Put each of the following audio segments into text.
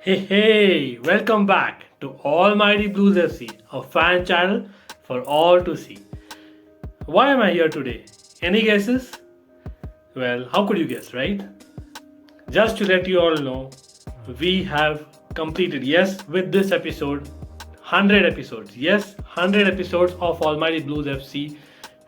Hey, welcome back to Almighty Blues FC, a fan channel for all to see. Why am I here today? Any guesses? Well, how could you guess, right? Just to let you all know, we have completed, yes, with this episode, 100 episodes. Yes, 100 episodes of Almighty Blues FC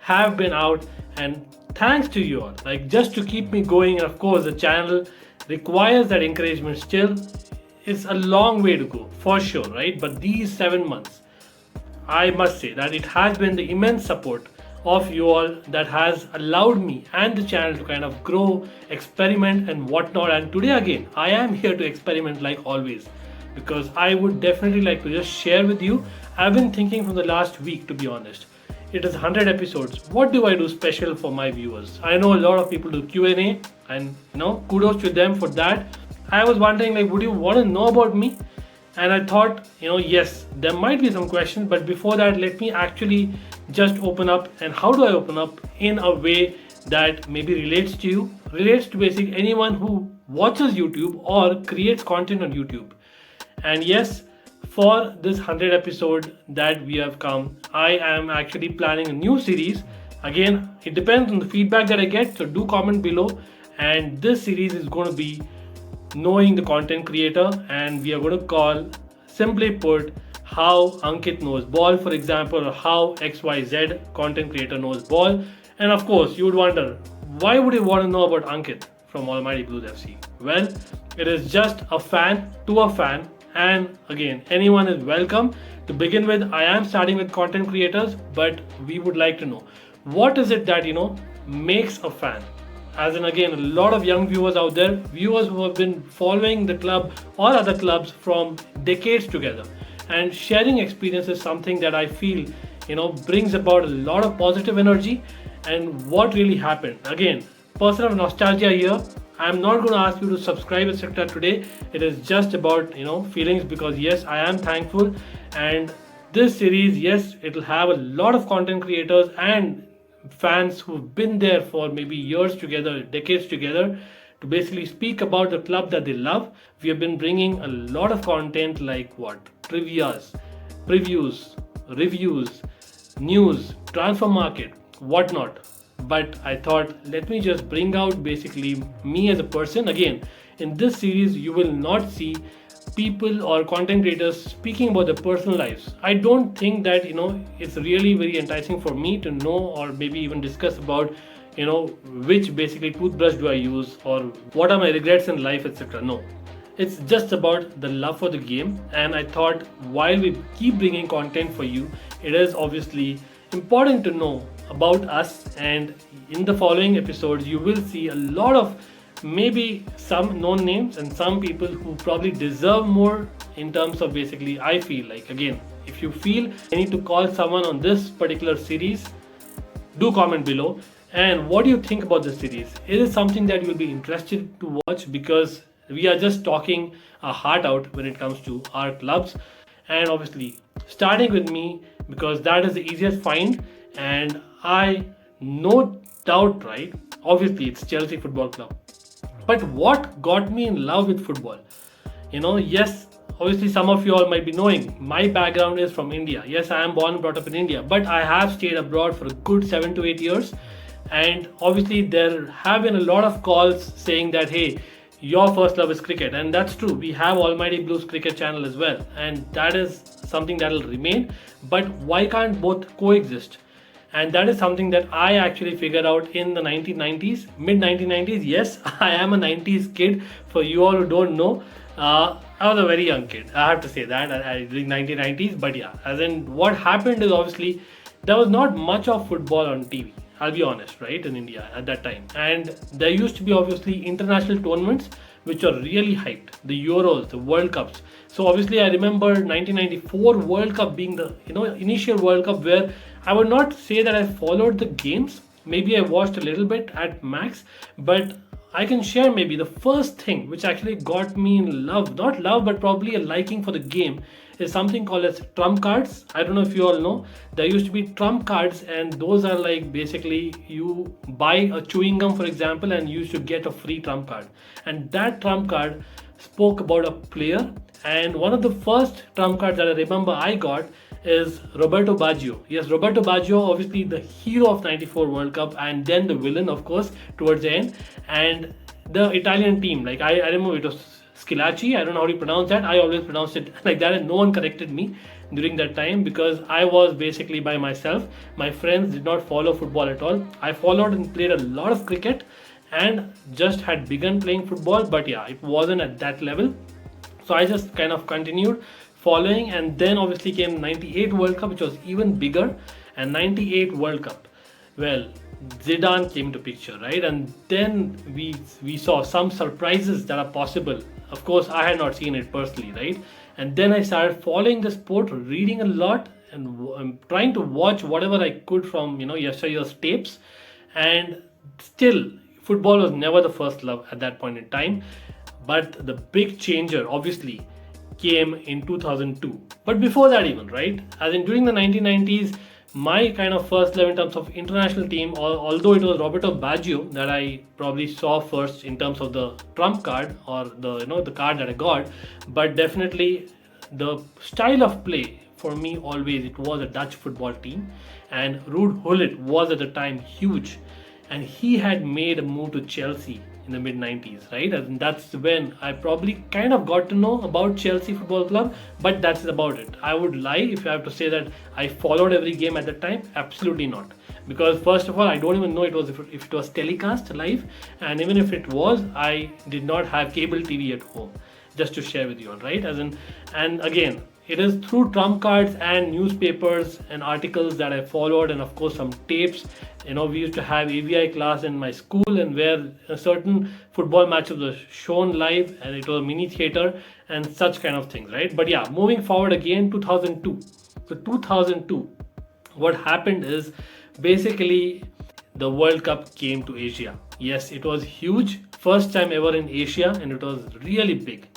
have been out, and thanks to you all. Like, just to keep me going, and of course, the channel requires that encouragement still. It's a long way to go, for sure, right? But these 7 months, I must say that it has been the immense support of you all that has allowed me and the channel to kind of grow, experiment, and whatnot. And today, again, I am here to experiment like always because I would definitely like to just share with you. I've been thinking from the last week, to be honest. It is 100 episodes. What do I do special for my viewers? I know a lot of people do Q&A, and kudos to them for that. I was wondering, like, would you want to know about me? And I thought, yes, there might be some questions, but before that, let me actually just open up. And how do I open up in a way that maybe relates to you, relates to basically anyone who watches YouTube or creates content on YouTube? And yes, for this 100 episode that we have come, I am actually planning a new series. Again, it depends on the feedback that I get, so do comment below. And this series is going to be knowing the content creator, and we are going to call, simply put, how Ankit knows ball, for example, or how XYZ content creator knows ball. And of course, you would wonder, why would you want to know about Ankit from Almighty Blues FC? Well, it is just a fan to a fan, and again, anyone is welcome. To begin with, I am starting with content creators, but we would like to know, what is it that makes a fan? As in, again, a lot of young viewers out there, viewers who have been following the club or other clubs from decades together, and sharing experience is something that I feel brings about a lot of positive energy. And what really happened, again, personal nostalgia here. I'm not going to ask you to subscribe, etc. today. It is just about feelings, because yes, I am thankful. And this series, yes, it'll have a lot of content creators and fans who've been there for maybe years together, decades together, to basically speak about the club that they love. We have been bringing a lot of content like what? Trivias, previews, reviews, news, transfer market, whatnot. But I thought, let me just bring out basically me as a person. Again, in this series, you will not see people or content creators speaking about their personal lives. I don't think that it's really very enticing for me to know, or maybe even discuss about which basically toothbrush do I use, or what are my regrets in life, etc. No, it's just about the love for the game. And I thought, while we keep bringing content for you, it is obviously important to know about us. And in the following episodes, you will see a lot of maybe some known names and some people who probably deserve more in terms of basically, I feel like, again, if you feel I need to call someone on this particular series, do comment below. And what do you think about this series? Is it something that you'll be interested to watch? Because we are just talking our heart out when it comes to our clubs. And obviously, starting with me, because that is the easiest find. And I no doubt, right? Obviously, it's Chelsea Football Club. But what got me in love with football? Yes, obviously some of you all might be knowing, my background is from India. Yes, I am born and brought up in India, but I have stayed abroad for a good 7 to 8 years. And obviously there have been a lot of calls saying that, hey, your first love is cricket. And that's true. We have Almighty Blues cricket channel as well. And that is something that will remain. But why can't both coexist? And that is something that I actually figured out in the 1990s, mid 1990s. Yes, I am a 90s kid. For you all who don't know, I was a very young kid. I have to say that during 1990s. But yeah, as in what happened is, obviously there was not much of football on TV. I'll be honest, right, in India at that time. And there used to be obviously international tournaments which are really hyped. The Euros, the World Cups. So obviously I remember 1994 World Cup being the initial World Cup where I would not say that I followed the games. Maybe I watched a little bit at max, but I can share maybe the first thing which actually got me in love, not love, but probably a liking for the game, is something called as trump cards. I don't know if you all know, there used to be trump cards, and those are like basically you buy a chewing gum, for example, and you should get a free trump card. And that trump card spoke about a player And one of the first trump cards that I remember I got is Roberto Baggio. Yes, Roberto Baggio, obviously the hero of '94 World Cup, and then the villain, of course, towards the end. And the Italian team, like I remember it was Schilacci. I don't know how to pronounce that. I always pronounced it like that, and no one corrected me during that time because I was basically by myself. My friends did not follow football at all. I followed and played a lot of cricket and just had begun playing football, but yeah, it wasn't at that level. So I just kind of continued following, and then obviously came '98 World Cup, which was even bigger. And '98 World Cup, well, Zidane came to picture, right? And then we saw some surprises that are possible. Of course, I had not seen it personally, right? And then I started following the sport, reading a lot, and trying to watch whatever I could from yesteryear's tapes. And still, football was never the first love at that point in time. But the big changer, obviously, came in 2002. But before that, even, right? As in during the 1990s, my kind of first love in terms of international team, although it was Roberto Baggio that I probably saw first in terms of the trump card or the card that I got, but definitely the style of play for me always it was a Dutch football team, and Ruud Gullit was at the time huge, and he had made a move to Chelsea in the mid 90s, right? And that's when I probably kind of got to know about Chelsea Football Club, but that's about it. I would lie if I have to say that I followed every game at the time. Absolutely not. Because first of all, I don't even know if it was telecast live, and even if it was, I did not have cable TV at home. Just to share with you all, right? And again, it is through trump cards and newspapers and articles that I followed, and of course some tapes. We used to have AVI class in my school, and where a certain football matches were shown live, and it was a mini theater and such kind of things, right? But yeah, moving forward again, 2002. So 2002, what happened is basically the World Cup came to Asia. Yes, it was huge, first time ever in Asia, and it was really big.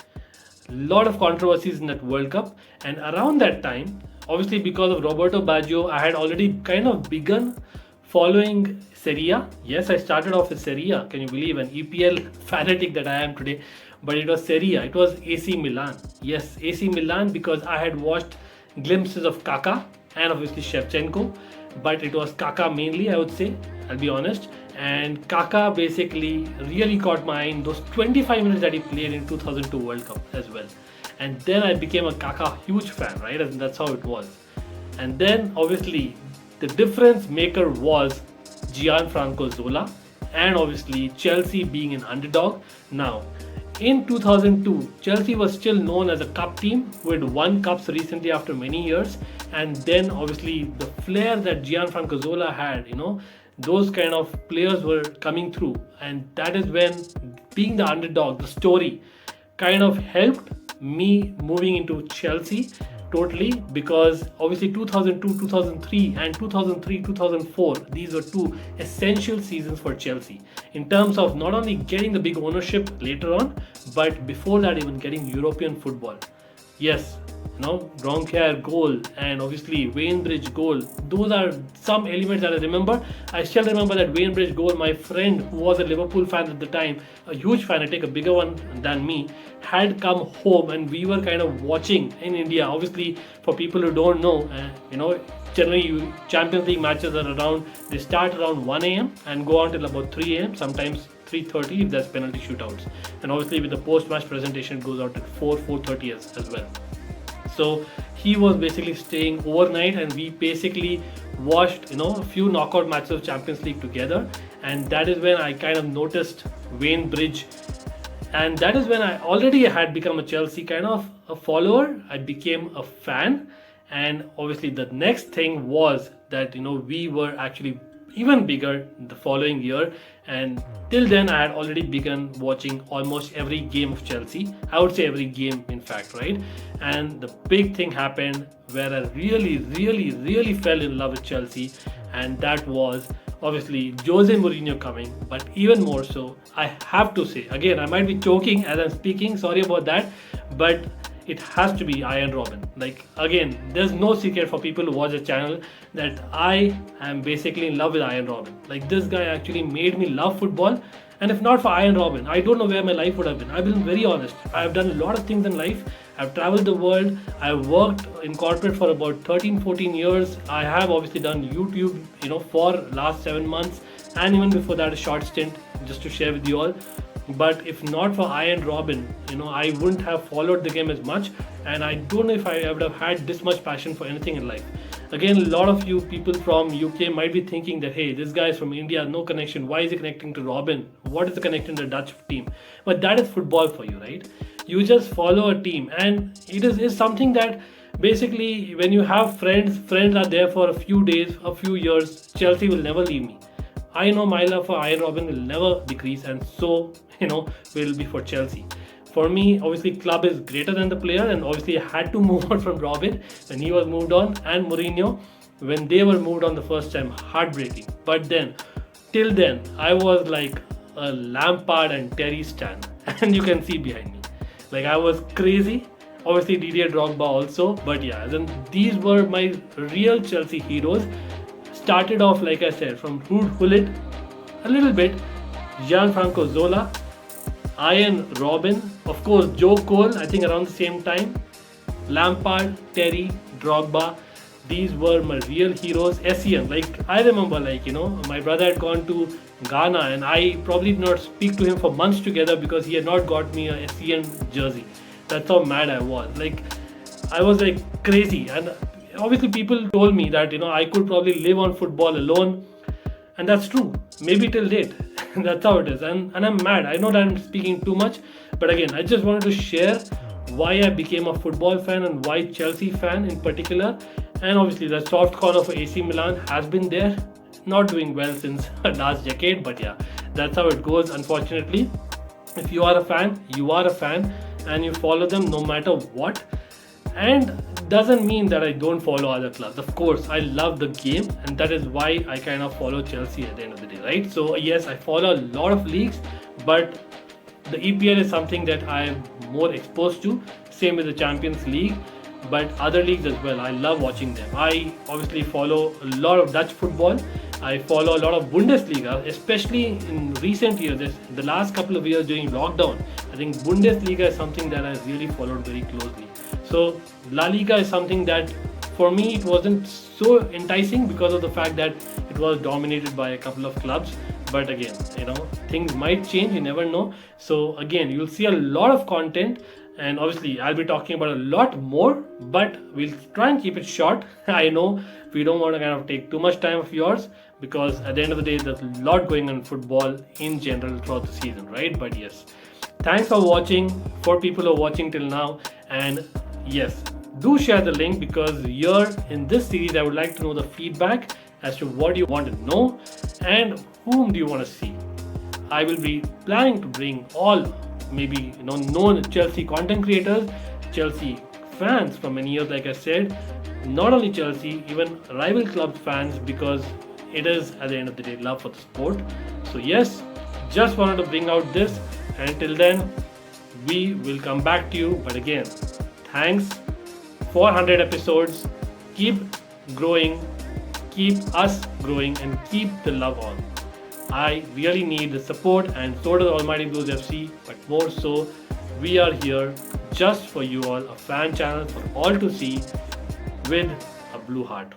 Lot of controversies in that World Cup, and around that time, obviously because of Roberto Baggio, I had already kind of begun following Serie A. Yes, I started off with Serie A. Can you believe, an EPL fanatic that I am today? But it was Serie A. It was AC Milan. Yes, AC Milan, because I had watched glimpses of Kaká and obviously Shevchenko, but it was Kaká mainly, I would say. I'll be honest. And Kaká basically really caught my eye in those 25 minutes that he played in 2002 World Cup as well. And then I became a Kaká huge fan, right? And that's how it was. And then obviously the difference maker was Gianfranco Zola, and obviously Chelsea being an underdog. Now, in 2002, Chelsea was still known as a cup team who had won cups recently after many years. And then obviously the flair that Gianfranco Zola had, those kind of players were coming through, and that is when being the underdog, the story kind of helped me moving into Chelsea totally, because obviously 2002, 2003 and 2003, 2004, these were two essential seasons for Chelsea in terms of not only getting the big ownership later on, but before that even getting European football. Yes, Bronchier goal and obviously Wainbridge goal. Those are some elements that I remember. I still remember that Wainbridge goal. My friend, who was a Liverpool fan at the time, a huge fanatic, a bigger one than me, had come home, and we were kind of watching in India. Obviously, for people who don't know, generally Champions League matches are they start around 1 a.m. and go on till about 3 a.m. Sometimes 3:30 if there's penalty shootouts, and obviously with the post-match presentation it goes out at 4:30 as well. So he was basically staying overnight, and we basically watched a few knockout matches of Champions League together, and that is when I kind of noticed Wainbridge, and that is when I already had become a Chelsea kind of a follower. I became a fan, and obviously the next thing was that we were actually even bigger the following year, and till then I had already begun watching almost every game of Chelsea. I would say every game, in fact, right? And the big thing happened where I really fell in love with Chelsea, and that was obviously Jose Mourinho coming. But even more so, I have to say, again, I might be choking as I'm speaking, sorry about that, but it has to be Iron Robin. Like, again, there's no secret for people who watch the channel that I am basically in love with Iron Robin. Like, this guy actually made me love football. And if not for Iron Robin, I don't know where my life would have been. I've been very honest. I've done a lot of things in life. I've traveled the world. I've worked in corporate for about 13, 14 years. I have obviously done YouTube, for last 7 months, and even before that a short stint just to share with you all. But if not for Iron Robin, I wouldn't have followed the game as much, and I don't know if I would have had this much passion for anything in life. Again, a lot of you people from UK might be thinking that, hey, this guy is from India, no connection. Why is he connecting to Robin? What is the connection to the Dutch team? But that is football for you, right? You just follow a team, and it is something that basically when you have friends are there for a few days, a few years. Chelsea will never leave me. I know my love for Iron Robin will never decrease, and so will be for Chelsea. For me, obviously, club is greater than the player, and obviously, I had to move on from Robin when he was moved on, and Mourinho when they were moved on the first time. Heartbreaking. But then, till then, I was like a Lampard and Terry stan, and you can see behind me. Like, I was crazy. Obviously, Didier Drogba also, but yeah, then these were my real Chelsea heroes. Started off, like I said, from Ruud Gullit, a little bit, Gianfranco Zola, Iron Robin, of course Joe Cole, I think around the same time, Lampard, Terry, Drogba. These were my real heroes. Essien, I remember, my brother had gone to Ghana, and I probably did not speak to him for months together because he had not got me a Essien jersey. That's how mad I was. I was crazy, and obviously people told me that I could probably live on football alone, and that's true. Maybe till date. That's how it is, and I'm mad. I know that I'm speaking too much, but again, I just wanted to share why I became a football fan and why Chelsea fan in particular. And obviously the soft corner for AC Milan has been there, not doing well since last decade, but yeah, that's how it goes, unfortunately. If you are a fan, you are a fan, and you follow them no matter what. And doesn't mean that I don't follow other clubs. Of course, I love the game, and that is why I kind of follow Chelsea at the end of the day, right? So yes, I follow a lot of leagues, but the EPL is something that I am more exposed to. Same with the Champions League, but other leagues as well. I love watching them. I obviously follow a lot of Dutch football. I follow a lot of Bundesliga, especially in recent years, the last couple of years during lockdown. I think Bundesliga is something that I really followed very closely. So La Liga is something that for me it wasn't so enticing because of the fact that it was dominated by a couple of clubs. But again, things might change, you never know. So again, you'll see a lot of content, and obviously I'll be talking about a lot more, but we'll try and keep it short. I know we don't want to kind of take too much time of yours, because at the end of the day there's a lot going on in football in general throughout the season, right? But yes, thanks for watching, for people who are watching till now, and yes, do share the link, because here in this series I would like to know the feedback as to what you want to know and whom do you want to see. I will be planning to bring all maybe known Chelsea content creators, Chelsea fans from many years, like I said, not only Chelsea, even rival club fans, because it is at the end of the day love for the sport. So yes, just wanted to bring out this, and till then we will come back to you. But again, thanks. 400 episodes. Keep growing, keep us growing, and keep the love on. I really need the support, and so does Almighty Blues FC, but more so, we are here just for you all, a fan channel for all to see with a blue heart.